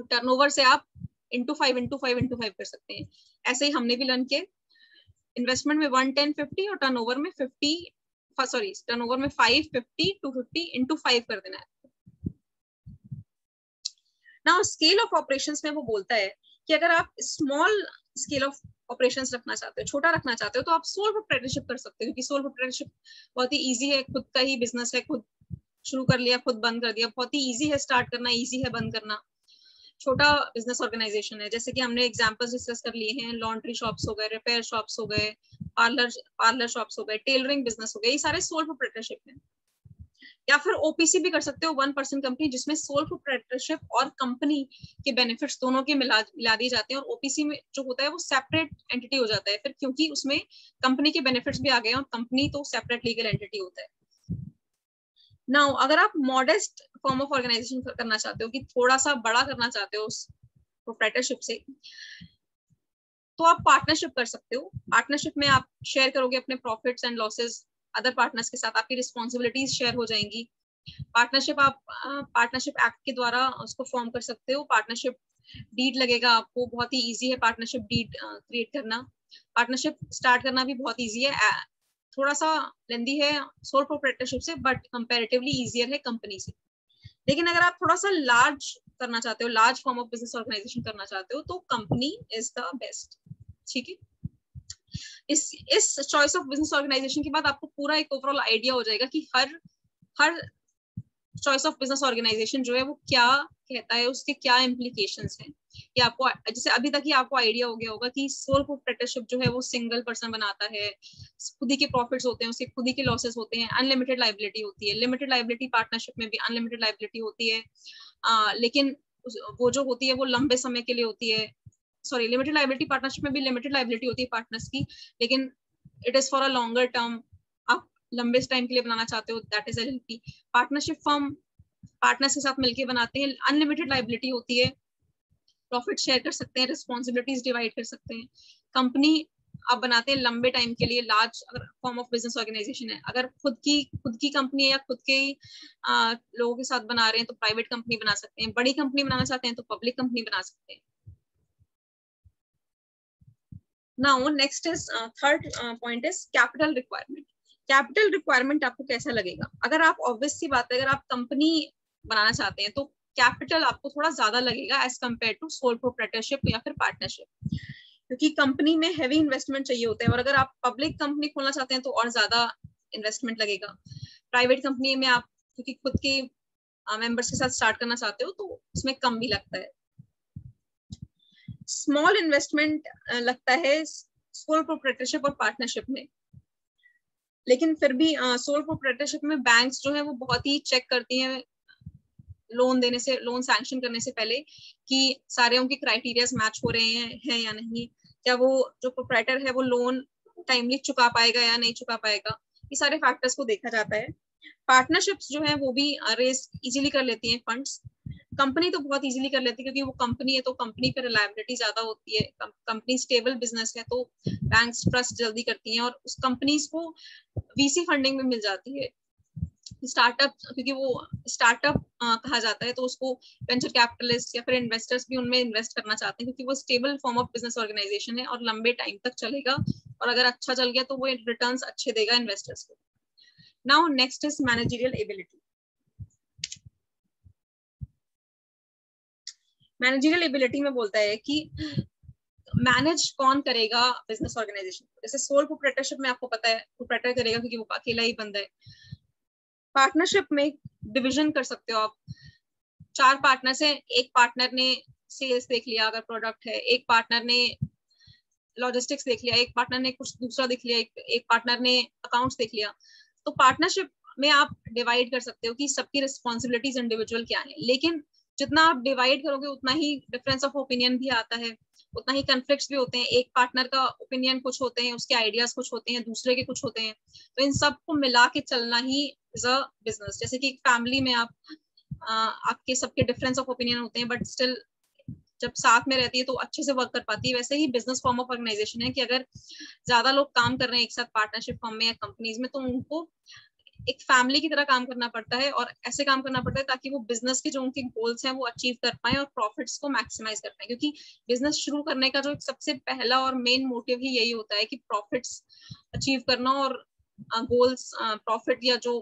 टर्नओवर से आप इंटू 5 कर सकते हैं। ऐसे ही हमने भी लर्न किया, इन्वेस्टमेंट में 110 50 और टर्नओवर में 5 50 250 इंटू 5 कर देना है। नाउ स्केल ऑफ ऑपरेशंस में वो बोलता है कि अगर आप स्मॉल स्केल ऑफ ऑपरेशंस रखना चाहते हो, छोटा रखना चाहते हो, तो आप सोल प्रोप्राइटरशिप कर सकते हो, क्योंकि सोल प्रोप्राइटरशिप बहुत ही इजी है, खुद का ही बिजनेस है, खुद शुरू कर लिया, खुद बंद कर दिया, बहुत ही इजी है स्टार्ट करना, इजी है बंद करना। छोटा बिजनेस ऑर्गेनाइजेशन है, जैसे कि हमने एग्जांपल्स डिस्कस कर लिए हैं, लॉन्ड्री शॉप्स हो गए, रिपेयर शॉप्स हो गए, पार्लर शॉप्स हो गए, टेलरिंग बिजनेस हो गए, ये सारे सोल प्रोप्राइटरशिप हैं। या फिर ओपीसी भी कर सकते हो, 1% कंपनी, जिसमें सोल प्रोप्राइटरशिप और कंपनी के बेनिफिट्स दोनों के मिला दिए जाते हैं, और ओपीसी में जो होता है वो सेपरेट एंटिटी हो जाता है फिर, क्योंकि उसमें कंपनी के बेनिफिट्स भी आ गए और कंपनी तो सेपरेट लीगल एंटिटी होता है। नाउ अगर आप मॉडेस्ट फॉर्म ऑफ ऑर्गेनाइजेशन करना चाहते हो, कि थोड़ा सा बड़ा करना चाहते हो उस प्रोप्राइटरशिप से, तो आप पार्टनरशिप कर सकते हो। पार्टनरशिप में आप शेयर करोगे अपने profits and losses other partners के साथ, आपकी रिस्पॉन्सिबिलिटीज शेयर हो जाएंगी। पार्टनरशिप आप पार्टनरशिप एक्ट के द्वारा उसको फॉर्म कर सकते हो। पार्टनरशिप डीड लगेगा आपको, बहुत ही इजी है पार्टनरशिप डीड क्रिएट करना। पार्टनरशिप स्टार्ट करना भी बहुत इजी है, थोड़ा सा लेंदी है सोल प्रोप्राइटरशिप से, बट कंपैरेटिवली इजियर है कंपनी से। लेकिन अगर आप थोड़ा सा लार्ज करना चाहते हो, large form of business organisation करना चाहते हो, तो कंपनी इज द बेस्ट। ठीक है, इस चॉइस ऑफ बिजनेस ऑर्गेनाइजेशन के बाद आपको पूरा एक ओवरऑल आइडिया हो जाएगा कि हर चॉइस ऑफ बिजनेस ऑर्गेनाइजेशन जो है वो क्या कहता है, उसके क्या इम्प्लीकेशंस हैं। ये आपको, जैसे अभी तक ही आपको आइडिया हो गया होगा कि सोल प्रोप्राइटरशिप जो है वो सिंगल पर्सन बनाता है, खुद ही के प्रॉफिट्स होते हैं, उसके खुद ही के लॉसेस होते हैं, अनलिमिटेड लाइबिलिटी होती है। लिमिटेड लाइबिलिटी पार्टनरशिप में भी अनलिमिटेड लाइबिलिटी होती है, लेकिन वो जो होती है वो लंबे समय के लिए होती है। सॉरी, लिमिटेड लाइबिलिटी पार्टनरशिप में भी लिमिटेड लाइबिलिटी होती है पार्टनर्स की, लेकिन it is for a longer term, आप लंबे टाइम के लिए बनाना चाहते हो, that is LLP. Partnership firm partners के साथ मिलकर बनाते हैं, अनलिमिटेड लाइबिलिटी होती है, प्रॉफिट शेयर कर सकते हैं, रिस्पॉन्सिबिलिटीज डिवाइड कर सकते हैं। कंपनी आप बनाते हैं लंबे टाइम के लिए, लार्ज अगर फॉर्म ऑफ बिजनेस ऑर्गेनाइजेशन है। अगर खुद की कंपनी है या खुद के लोगों के साथ बना रहे हैं तो प्राइवेट कंपनी बना सकते हैं, बड़ी कंपनी बनाना चाहते हैं तो पब्लिक कंपनी बना सकते हैं। Now next is third point is capital requirement. Capital requirement आपको कैसा लगेगा? अगर आप, ऑब्वियस सी बात है, अगर आप कंपनी बनाना चाहते हैं तो कैपिटल आपको थोड़ा ज्यादा लगेगा as compare to sole proprietorship या फिर पार्टनरशिप, क्योंकि कंपनी में हैवी इन्वेस्टमेंट चाहिए होते हैं, और अगर आप पब्लिक कंपनी खोलना चाहते हैं तो और ज्यादा इन्वेस्टमेंट लगेगा। प्राइवेट कंपनी में आप क्योंकि खुद के मेंबर्स के साथ स्टार्ट करना चाहते हो तो उसमें कम भी लगता है। स्मॉल इन्वेस्टमेंट लगता है सोल प्रोप्राइटरशिप और पार्टनरशिप में, लेकिन फिर भी सोल प्रोप्राइटरशिप में बैंक्स जो है वो बहुत ही चेक करती हैं लोन सैंक्शन करने से पहले कि सारे उनके क्राइटेरियाज मैच हो रहे हैं या नहीं, क्या वो जो प्रोप्राइटर है वो लोन टाइमली चुका पाएगा या नहीं चुका पाएगा, ये सारे फैक्टर्स को देखा जाता है। पार्टनरशिप्स जो है वो भी रेस इजीली कर लेती हैं फंड्स। कंपनी तो बहुत इजीली कर लेती है, क्योंकि वो कंपनी है तो कंपनी पे रिलायबिलिटी ज्यादा होती है, कंपनी स्टेबल बिजनेस है तो बैंक्स ट्रस्ट जल्दी करती हैं, और उस कंपनीज को वीसी फंडिंग में मिल जाती है। स्टार्टअप, क्योंकि वो स्टार्टअप कहा जाता है तो उसको वेंचर कैपिटलिस्ट या फिर इन्वेस्टर्स भी उनमें इन्वेस्ट करना चाहते हैं, क्योंकि वो stable form of business organisation है और लंबे टाइम तक चलेगा, और अगर अच्छा चल गया तो वो रिटर्न्स अच्छे देगा इन्वेस्टर्स को। Now next is managerial ability. Managerial ability में बोलता है कि मैनेज कौन करेगा बिजनेस ऑर्गेनाइजेशन। जैसे सोल प्रोप्राइटरशिप में आपको पता है प्रोप्राइटर करेगा क्योंकि वो अकेला ही बंदा है। पार्टनरशिप में डिवीजन कर सकते हो आप, 4 पार्टनर्स हैं, एक पार्टनर ने सेल्स देख लिया अगर प्रोडक्ट है, एक पार्टनर ने लॉजिस्टिक्स देख लिया, एक पार्टनर ने कुछ दूसरा देख लिया, एक पार्टनर ने अकाउंट्स देख लिया। तो पार्टनरशिप में आप डिवाइड कर सकते हो कि सबकी रिस्पॉन्सिबिलिटीज इंडिविजुअल क्या है, लेकिन जितना आप डिवाइड करोगे उतना ही डिफरेंस ऑफ ओपिनियन भी आता है, उतना ही कन्फ्लिक्ट्स भी होते हैं। एक पार्टनर का ओपिनियन कुछ होते हैं, उसके आइडियाज कुछ होते हैं, दूसरे के कुछ होते हैं, तो इन सबको मिला के चलना ही इज अ बिजनेस। जैसे कि एक फैमिली में आपके सबके डिफरेंस ऑफ ओपिनियन होते हैं, बट स्टिल जब साथ में रहती है तो अच्छे से वर्क कर पाती है। वैसे ही बिजनेस फॉर्म ऑफ ऑर्गेनाइजेशन है कि अगर ज्यादा लोग काम कर रहे हैं एक साथ पार्टनरशिप फॉर्म में या कंपनीज में, तो उनको एक फैमिली की तरह काम करना पड़ता है, और ऐसे काम करना पड़ता है ताकि वो बिजनेस के जो उनके गोल्स हैं वो अचीव कर पाए और प्रॉफिट्स को मैक्सिमाइज कर पाए। क्योंकि बिजनेस शुरू करने का जो सबसे पहला और मेन मोटिव ही यही होता है कि प्रॉफिट्स अचीव करना और गोल्स प्रॉफिट या जो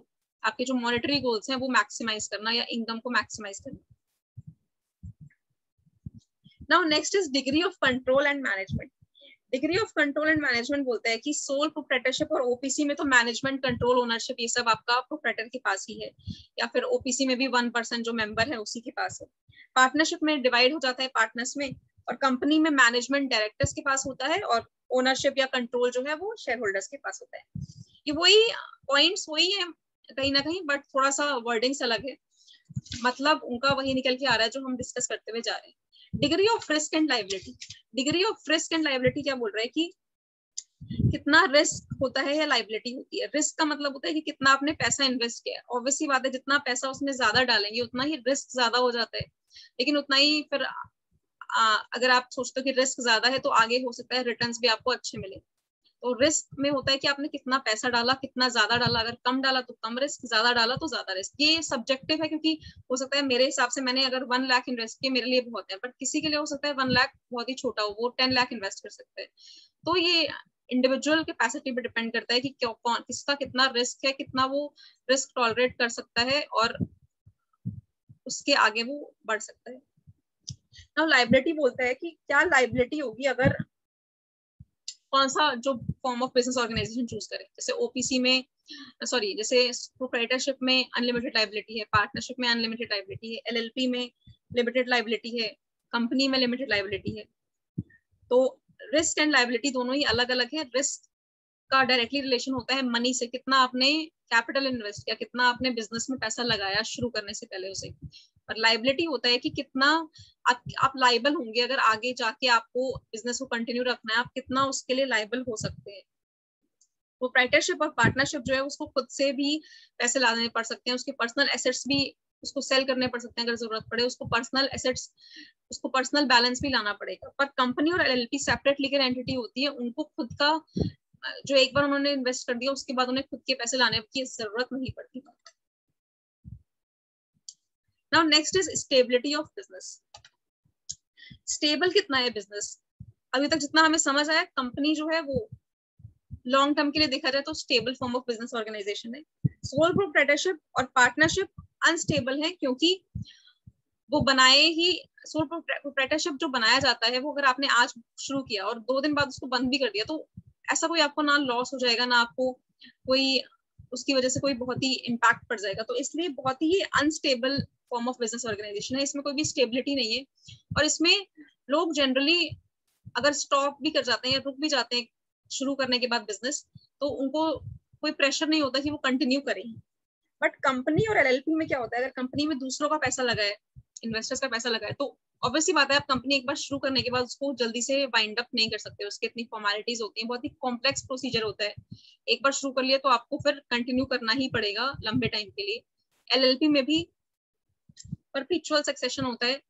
आपके जो मॉनेटरी गोल्स हैं वो मैक्सिमाइज करना या इनकम को मैक्सिमाइज करना। Now next is degree of control and management. Degree of control and management बोलता है कि सोल प्रोप्राइटरशिप और ओपीसी में तो मैनेजमेंट, कंट्रोल, ओनरशिप ये सब आपका प्रोप्राइटर के पास ही है, या फिर ओपीसी में भी 1% जो मेंबर है उसी के पास है। पार्टनरशिप में डिवाइड हो जाता है पार्टनर्स में, और कंपनी में मैनेजमेंट डायरेक्टर्स के पास होता है, और ओनरशिप या कंट्रोल जो है वो शेयर होल्डर्स के पास होता है। ये वही पॉइंट्स वही है कहीं ना कहीं, बट थोड़ा सा वर्डिंग्स अलग है, मतलब उनका वही निकल के आ रहा है जो हम डिस्कस करते हुए जा रहे हैं। Degree of risk and liability. Degree of risk and liability क्या बोल रहा है कि कितना रिस्क होता है या लायबिलिटी होती है। रिस्क का मतलब होता है कि कितना आपने पैसा इन्वेस्ट किया। ऑब्वियसली बात है, जितना पैसा उसमें ज्यादा डालेंगे उतना ही रिस्क ज्यादा हो जाता है, लेकिन उतना ही फिर अगर आप सोचते हो कि रिस्क ज्यादा है तो आगे हो सकता है रिटर्न्स भी आपको अच्छे मिले। तो रिस्क में होता है कि आपने कितना पैसा डाला, कितना ज्यादा डाला। अगर कम डाला तो कम रिस्क, ज्यादा डाला तो ज्यादा रिस्क। ये सब्जेक्टिव है, क्योंकि हो सकता है मेरे हिसाब से मैंने अगर 1 लाख इन्वेस्ट किया मेरे लिए बहुत है, बट किसी के लिए हो सकता है 1 लाख बहुत ही छोटा हो, वो 10 लाख इन्वेस्ट कर सकते हैं। तो ये इंडिविजुअल कैपेसिटी पे डिपेंड करता है कि कौन किसका कितना रिस्क है, कितना वो रिस्क टॉलरेट कर सकता है और उसके आगे वो बढ़ सकता है। नाउ लायबिलिटी बोलता है कि क्या लायबिलिटी होगी अगर कौन सा जो form of business organisation choose करें। जैसे ओपीसी में जैसे प्रोप्राइटरशिप में अनलिमिटेड लायबिलिटी है, पार्टनरशिप में अनलिमिटेड लायबिलिटी है, एलएलपी में लिमिटेड लायबिलिटी है, कंपनी में लिमिटेड लायबिलिटी है। तो रिस्क एंड लायबिलिटी दोनों ही अलग अलग है। रिस्क का डायरेक्टली रिलेशन होता है मनी से, कितना आपने कैपिटल इन्वेस्ट किया, कितना आपने बिजनेस में पैसा लगाया शुरू करने से पहले उसे। और लायबिलिटी होता है कि कितना आप लाइबल होंगे अगर आगे जाके आपको बिजनेस को कंटिन्यू रखना है, आप कितना उसके लिए लाइबल हो सकते हैं। प्रोप्राइटरशिप और पार्टनरशिप जो है उसको खुद से भी पैसे लाने पड़ सकते हैं, उसके पर्सनल एसेट्स भी उसको सेल करने पड़ सकते हैं अगर जरूरत पड़े, उसको पर्सनल बैलेंस भी लाना पड़ेगा। पर कंपनी और एलएलपी सेपरेट लीगल एंटिटी होती है, उनको खुद का जो एक बार उन्होंने इन्वेस्ट कर दिया उसके बाद उन्हें खुद के पैसे लाने की जरूरत नहीं पड़ती। Now next is stability of business. Stable कितना है बिजनेस। अभी तक जितना हमें समझ आया, कंपनी जो है वो लॉन्ग टर्म के लिए देखा जाए तो stable form of business organisation है। सोल प्रोप्राइटरशिप और पार्टनरशिप अनस्टेबल है, क्योंकि वो बनाए ही सोल प्रोप्राइटरशिप जो बनाया जाता है वो अगर आपने आज शुरू किया और 2 दिन बाद उसको बंद भी कर दिया, तो ऐसा कोई आपको ना लॉस हो जाएगा, ना आपको कोई उसकी वजह से कोई बहुत ही इम्पैक्ट पड़ जाएगा। तो इसलिए बहुत ही unstable form of business organisation है, इसमें कोई भी स्टेबिलिटी नहीं है। और इसमें लोग जनरली अगर स्टॉप भी कर जाते हैं या रुक भी जाते हैं शुरू करने के बाद बिजनेस, तो उनको कोई प्रेशर नहीं होता कि वो कंटिन्यू करें। बट कंपनी और एलएलपी में क्या होता है, अगर कंपनी में दूसरों का पैसा लगा है, इन्वेस्टर्स का पैसा लगा है, तो ऑब्वियसली बात है आप कंपनी एक बार शुरू करने के बाद उसको जल्दी से वाइंड अप नहीं कर सकते, उसकी इतनी फॉर्मेलिटीज होती हैं, बहुत ही कॉम्प्लेक्स प्रोसीजर होता है। एक बार शुरू कर लिया तो आपको फिर कंटिन्यू करना ही पड़ेगा लंबे टाइम के लिए। एलएलपी में भी परपेचुअल सक्सेशन होता है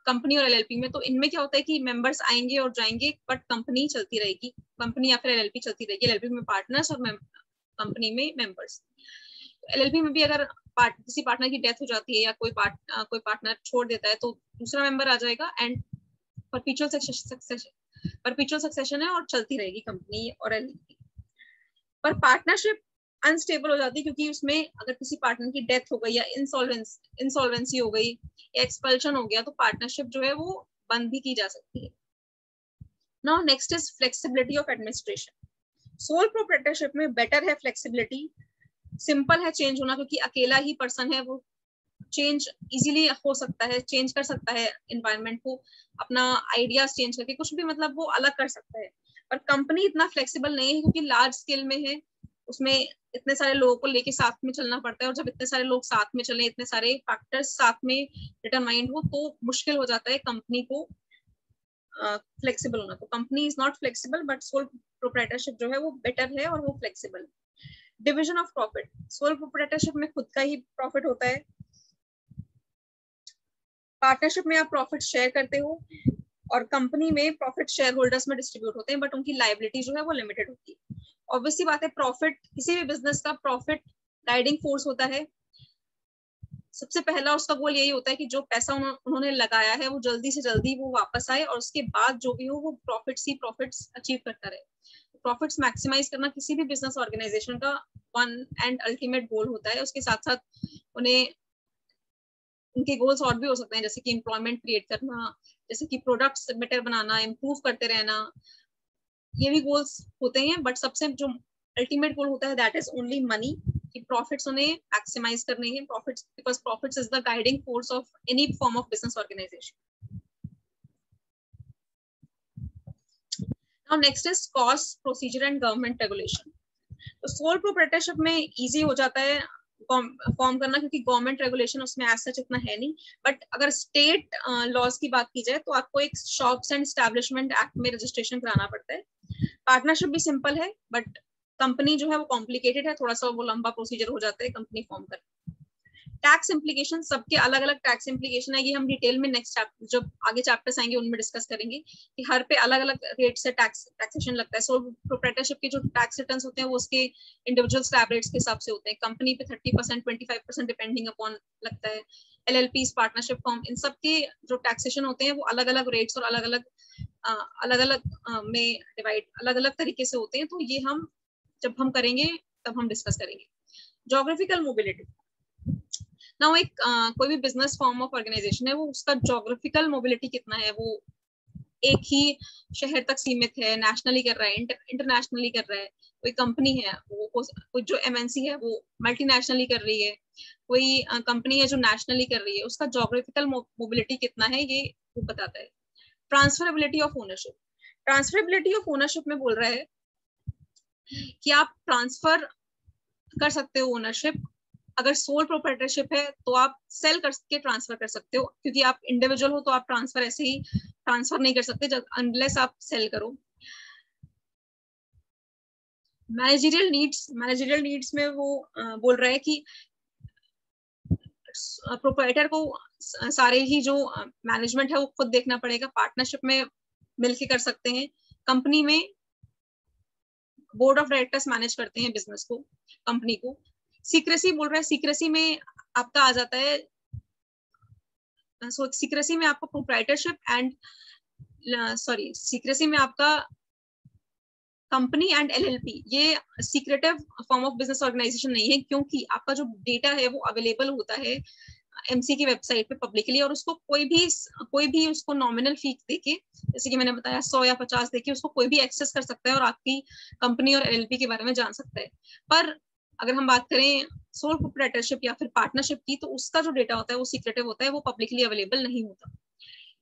कंपनी और एलएलपी में। तो इनमें क्या होता है कि मेंबर्स आएंगे और जाएंगे बट कंपनी चलती रहेगी, कंपनी या फिर एलएलपी चलती रहेगी। एलएलपी में पार्टनर्स और कंपनी में मेंबर्स। एलएलपी में भी अगर किसी पार्टनर की डेथ हो जाती है या कोई पार्टनर छोड़ देता है तो दूसरा मेंबर आ जाएगा, एंड परपेचुअल सक्सेशन है और चलती रहेगी कंपनी और एलएलपी। पर पार्टनरशिप अनस्टेबल हो जाती है, क्योंकि उसमें अगर किसी पार्टनर की डेथ हो गई या इंसॉल्वेंसी हो गई या एक्सपल्शन हो गया, तो पार्टनरशिप जो है वो बंद भी की जा सकती है। Now next is flexibility of administration. Soul proprietorship में बेटर है फ्लेक्सिबिलिटी, सिंपल है चेंज होना, क्योंकि अकेला ही पर्सन है, वो चेंज इजीली हो सकता है, चेंज कर सकता है एनवायरनमेंट को, अपना आइडियाज चेंज करके कुछ भी मतलब वो अलग कर सकता है। पर कंपनी इतना फ्लेक्सिबल नहीं है, क्योंकि लार्ज स्केल में है, उसमें इतने सारे लोगों को लेके साथ में चलना पड़ता है, और जब इतने सारे लोग साथ में चले, इतने सारे फैक्टर्स साथ में डिटरमाइंड हो, तो मुश्किल हो जाता है कंपनी को फ्लेक्सिबल होना। तो company is not flexible, but sole proprietorship जो है वो बेटर है और वो flexible. Division of profit. Soul proprietorship में खुद का ही प्रॉफिट होता है, पार्टनरशिप में आप प्रॉफिट शेयर करते हो और कंपनी में प्रॉफिट शेयर होल्डर्स में डिस्ट्रीब्यूट होते हैं, बट उनकी लायबिलिटी जो है वो लिमिटेड होती है। ऑब्वियसली बात है, प्रॉफिट, किसी भी बिजनेस का प्रॉफिट गाइडिंग फोर्स होता है। सबसे पहला उसका गोल यही होता है कि जो पैसा उन्होंने लगाया है वो जल्दी से जल्दी वो वापस आए, और उसके बाद जो भी हो वो प्रॉफिट्स ही प्रॉफिट्स अचीव करता रहे। प्रॉफिट्स मैक्सिमाइज करना किसी भी बिजनेस ऑर्गेनाइजेशन का वन एंड अल्टीमेट गोल होता है। उसके साथ साथ उन्हें उनके गोल्स और भी हो सकते हैं, जैसे कि एम्प्लॉयमेंट क्रिएट करना, जैसे कि प्रोडक्ट्स बेटर बनाना, इम्प्रूव करते रहना, ये भी गोल्स होते हैं। बट सबसे जो अल्टीमेट गोल होता है दैट इज ओनली मनी, कि प्रॉफिट्स उन्हें मैक्सिमाइज करने हैं, profits, because profits is the guiding force of any form of business organisation. Now next is cost, procedure and government regulation. तो सोल प्रोप्राइटरशिप में easy हो जाता है फॉर्म करना, क्योंकि गवर्नमेंट रेगुलेशन उसमें एज सच इतना है नहीं। बट अगर स्टेट लॉज की बात की जाए तो आपको एक शॉप्स एंड एस्टैब्लिशमेंट एक्ट में रजिस्ट्रेशन कराना पड़ता है। पार्टनरशिप भी सिंपल है, बट कंपनी जो है वो कॉम्प्लिकेटेड है, थोड़ा सा वो लंबा प्रोसीजर हो जाता है कंपनी फॉर्म करना। टैक्स इम्प्लीकेशन, सबके अलग अलग टैक्स इम्प्लीकेशन है, ये हम डिटेल में नेक्स्ट चैप्टर, जब आगे चैप्टर्स आएंगे उनमें डिस्कस करेंगे कि हर पे अलग अलग रेट से टैक्सेशन लगता है। सो प्रोप्राइटरशिप के जो टैक्स रिटर्न्स होते हैं वो उसके इंडिविजुअल स्लैब रेट्स के हिसाब से होते हैं। कंपनी पे 30%, 25% डिपेंडिंग अपॉन लगता है। LLPs, पार्टनरशिप फॉर्म, इन सब के जो टैक्सेशन होते हैं वो अलग अलग रेट्स और अलग अलग में डिवाइड, अलग अलग तरीके से होते हैं। तो ये हम जब हम करेंगे तब हम डिस्कस करेंगे। जोग्राफिकल मोबिलिटी, नाउ एक कोई भी बिजनेस फॉर्म ऑफ ऑर्गेनाइजेशन है, वो उसका जोग्राफिकल मोबिलिटी कितना है, वो एक ही शहर तक सीमित है, नेशनली कर रहा है, इंटरनेशनली कर रहा है। कोई कंपनी है वो, कोई जो MNC है वो मल्टीनेशनली कर रही है, कोई कंपनी है जो नेशनली कर रही है, उसका जोग्राफिकल मोबिलिटी कितना है ये वो बताता है। Transferability of ownership, transferability of ownership में बोल रहा है कि आप ट्रांसफर कर सकते हो ओनरशिप। अगर सोल प्रोप्राइटरशिप है तो आप सेल करके ट्रांसफर कर सकते हो, क्योंकि आप इंडिविजुअल हो तो आप ट्रांसफर ऐसे ही ट्रांसफर नहीं कर सकते जब अनलेस आप सेल करो। मैनेजरियल नीड्स में वो बोल रहा है कि प्रोप्राइटर को सारे ही जो मैनेजमेंट है वो खुद देखना पड़ेगा। पार्टनरशिप में मिलके कर सकते हैं, कंपनी में बोर्ड ऑफ डायरेक्टर्स मैनेज करते हैं बिजनेस को, कंपनी को। सीक्रेसी बोल रहा है, सीक्रेसी में आपका आ जाता है, सो सीक्रेसी में आपका प्रोप्राइटरशिप एंड सीक्रेसी में आपका कंपनी एंड LLP, ये secretive form of business organisation नहीं है, क्योंकि आपका जो डेटा है वो अवेलेबल होता है MC की वेबसाइट पे पब्लिकली, और उसको कोई भी उसको नॉमिनल फी देके, जैसे कि मैंने बताया 100 या 50 देके उसको कोई भी एक्सेस कर सकता है और आपकी कंपनी और LLP के बारे में जान सकता है। पर अगर हम बात करें सोल प्रोप्राइटरशिप या फिर पार्टनरशिप की, तो उसका जो डेटा होता है वो सीक्रेटिव होता है, वो पब्लिकली अवेलेबल नहीं होता।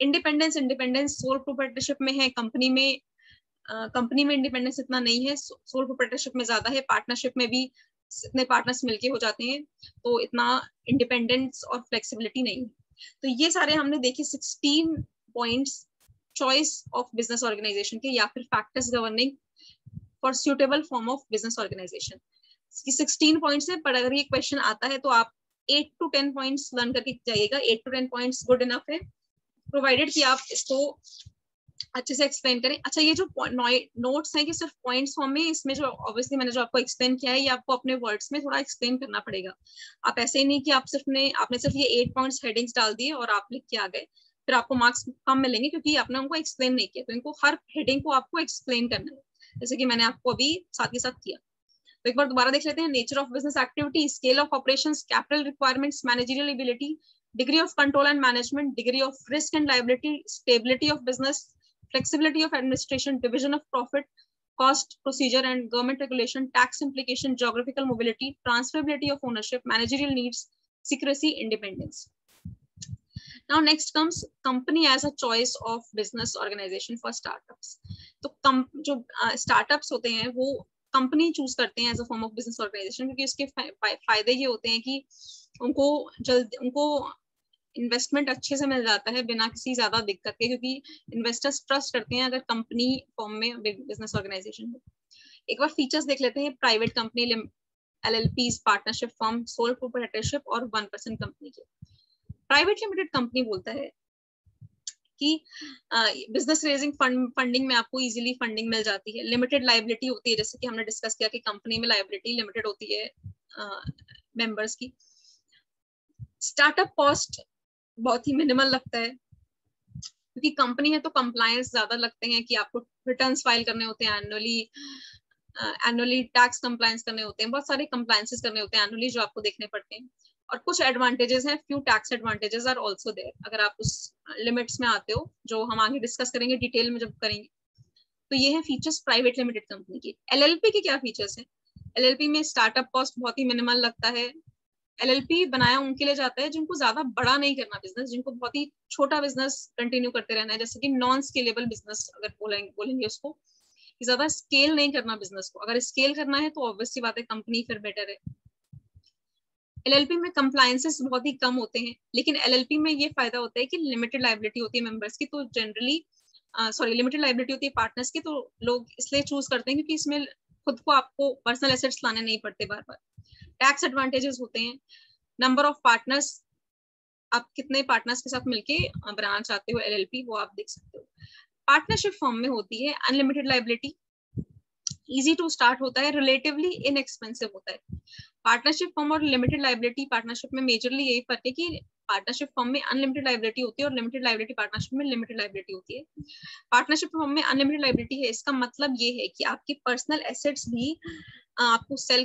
इंडिपेंडेंस सोल प्रोप्राइटरशिप में है, कंपनी में इंडिपेंडेंस इतना नहीं है, सोल प्रोप्राइटरशिप में ज्यादा है। पार्टनरशिप में भी इतने पार्टनर्स मिलके हो जाते हैं तो इतना इंडिपेंडेंस और फ्लेक्सिबिलिटी नहीं है। तो ये सारे हमने देखे 16 points choice of business organisation के, या फिर factors governing for suitable form of business organisation. 16 points है, पर अगर ये क्वेश्चन आता है तो आप 8 to 10 पॉइंट्स लर्न करके जाइएगा। 8 to 10 पॉइंट्स गुड इनफ है, प्रोवाइडेड कि आप इसको अच्छे से एक्सप्लेन करें। अच्छा, ये जो नोट्स हैं कि सिर्फ पॉइंट्स फॉर्म में, इसमें जो ऑब्वियसली मैंने जो आपको एक्सप्लेन किया है ये आपको अपने वर्ड्स में थोड़ा एक्सप्लेन करना पड़ेगा। आप ऐसे ही नहीं कि आपने सिर्फ ये 8 पॉइंट्स हेडिंग्स डाल दिए और आप लिख के आ गए, फिर आपको मार्क्स कम मिलेंगे, क्योंकि आपने उनको एक्सप्लेन नहीं किया। तो इनको हर हेडिंग को आपको एक्सप्लेन करना है, जैसे कि मैंने आपको अभी साथ ही साथ किया। तो एक बार दोबारा देख लेते हैं। Nature of business activity, scale of operations, capital requirements, managerial ability, degree of control and management, degree of risk and liability, stability of business, flexibility of administration, division of profit, cost, procedure and government regulation, tax implication, geographical mobility, transferability of ownership, managerial needs, secrecy, independence. Now next comes company as a choice of business organization for startups. तो जो startups होते हैं वो company choose करते हैं as a form of business organisation, क्योंकि उसके फायदे ये होते हैं कि उनको इन्वेस्टमेंट अच्छे से मिल जाता है बिना किसी ज्यादा दिक्कत के, क्योंकि इन्वेस्टर्स ट्रस्ट करते हैं अगर कंपनी फॉर्म में बिजनेस ऑर्गेनाइजेशन हो। एक बार फीचर्स देख लेते हैं private company, LLPs, partnership form, soul proprietorship और 1% कंपनी के। प्राइवेट लिमिटेड कंपनी बोलता है कि बिजनेस रेजिंग फंडिंग में आपको इजीली फंडिंग मिल जाती है। लिमिटेड लायबिलिटी होती है, जैसे कि हमने डिस्कस किया कि कंपनी में लायबिलिटी लिमिटेड होती है मेंबर्स की। स्टार्टअप कॉस्ट बहुत ही मिनिमल लगता है, क्योंकि कंपनी है तो कंप्लायंस ज्यादा लगते हैं कि आपको रिटर्न्स फाइल करने होते हैं एनुअली टैक्स कंप्लायंस करने होते हैं, बहुत सारे कंप्लायंसेस करने होते हैं एनुअली जो आपको देखने पड़ते हैं। और कुछ एडवांटेजेस हैं, few tax advantages are also there, अगर आप उस लिमिट्स में आते हो, जो हम आगे डिस्कस करेंगे डिटेल में जब करेंगे। तो ये है फीचर्स प्राइवेट लिमिटेड कंपनी के। एलएलपी के क्या फीचर्स हैं? एलएलपी में स्टार्टअप कॉस्ट बहुत ही मिनिमल लगता है। एलएलपी बनाया उनके लिए जाता है जिनको ज्यादा बड़ा नहीं करना बिजनेस, जिनको बहुत ही छोटा बिजनेस कंटिन्यू करते रहना है, जैसे कि नॉन स्केलेबल बिजनेस अगर बोलेंगे उसको, कि ज्यादा स्केल नहीं करना बिजनेस को। अगर स्केल करना है तो ऑब्वियसली बात है कंपनी फिर बेटर है। एलएलपी में कंप्लायंसेस बहुत ही कम होते हैं, लेकिन एलएलपी में ये फायदा होता है कि लिमिटेड लायबिलिटी होती है मेंबर्स की, तो जनरली लिमिटेड लायबिलिटी होती है पार्टनर्स की, तो लोग इसलिए चूज करते हैं क्योंकि इसमें खुद को आपको पर्सनल एसेट्स लाने नहीं पड़ते बार बार। टैक्स एडवांटेजेस होते हैं। नंबर ऑफ पार्टनर्स, आप कितने पार्टनर्स के साथ मिलके बनाना चाहते हो एलएलपी, वो आप देख सकते हो। पार्टनरशिप फॉर्म में होती है unlimited liability, easy to start होता है, रिलेटिवली इनएक्सपेंसिव होता है। पार्टनरशिप फॉर्म और लिमिटेड लायबिलिटी पार्टनरशिप में मेजरली यही फर्क है कि पार्टनरशिप फॉर्म में अनलिमिटेड लायबिलिटी होती है और लिमिटेड लायबिलिटी पार्टनरशिप में लिमिटेड लायबिलिटी होती है। पार्टनरशिप फॉर्म में अनलिमिटेड लायबिलिटी है, इसका मतलब ये है कि आपकी पर्सनल एसेट्स भी आपको सेल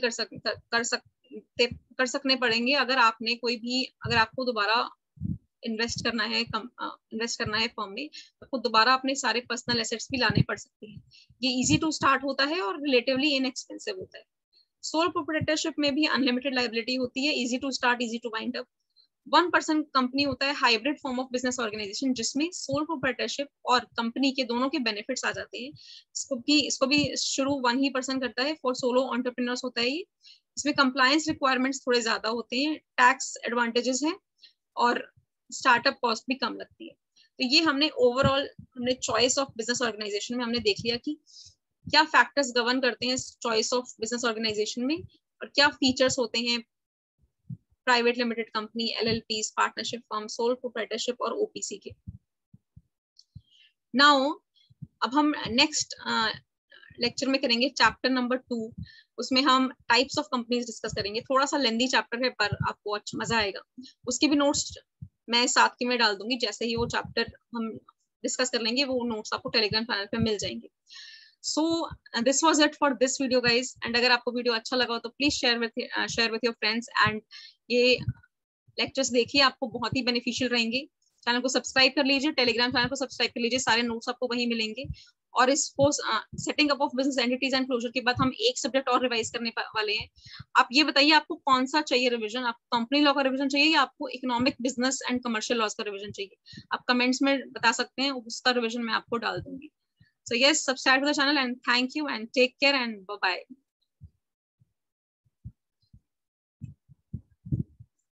कर सकने पड़ेंगे अगर आपने अगर आपको दोबारा इन्वेस्ट करना है फर्म में, आपको दोबारा अपने सारे पर्सनल एसेट्स भी लाने पड़ सकते हैं। ये इजी टू स्टार्ट होता है और रिलेटिवली इनएक्सपेंसिव होता है। सोल प्रोप्राइटरशिप में भी अनलिमिटेड लायबिलिटी होती है, easy to start easy to wind up. 1% company होता है hybrid form of business organisation, जिसमें सोल प्रोप्राइटरशिप और कंपनी के दोनों के बेनिफिट्स आ जाते हैं। इसको भी शुरू 1% करता है, फॉर सोलो एंटरप्रेन्योर्स होता है ये। इसमें कंप्लायंस रिक्वायरमेंट्स थोड़े ज्यादा होते हैं, टैक्स एडवांटेजेस हैं और स्टार्टअप कॉस्ट भी कम लगती है। तो ये हमने चॉइस ऑफ बिजनेस ऑर्गेनाइजेशन में हमने देख लिया कि क्या फैक्टर्स गवर्न करते हैं चॉइस ऑफ बिजनेस ऑर्गेनाइजेशन में और क्या फीचर्स होते हैं private limited company, एलएलपीज, partnership firm, soul proprietorship और ओपीसी के। नाउ अब हम नेक्स्ट लेक्चर में करेंगे चैप्टर नंबर 2, उसमें हम टाइप्स ऑफ कंपनीज डिस्कस करेंगे। थोड़ा सा लेंदी चैप्टर है पर आपको अच्छा मजा आएगा। उसके भी नोट्स मैं साथ के में डाल दूंगी, जैसे ही वो चैप्टर हम डिस्कस कर लेंगे वो नोट्स आपको टेलीग्राम चैनल पे मिल जाएंगे। So this was it for this video guys, and अगर आपको वीडियो अच्छा लगा हो तो please share with your friends, and ये लेक्चर्स देखिए, आपको बहुत ही बेनिफिशियल रहेंगे। चैनल को सब्सक्राइब कर लीजिए, टेलीग्राम चैनल को सब्सक्राइब कर लीजिए, सारे नोट्स आपको वहीं मिलेंगे। और इस setting up of business entities and closure के बाद हम एक सब्जेक्ट और रिवाइज करने वाले हैं। आप ये बताइए आपको कौन सा चाहिए रिवीजन? आपको कंपनी लॉ का रिवीजन चाहिए या आपको economic, business and commercial laws का रिवीजन चाहिए? आप कमेंट्स में बता सकते हैं, उसका रिवीजन मैं आपको डाल दूंगी। So yes, subscribe to the channel and thank you and take care and bye bye.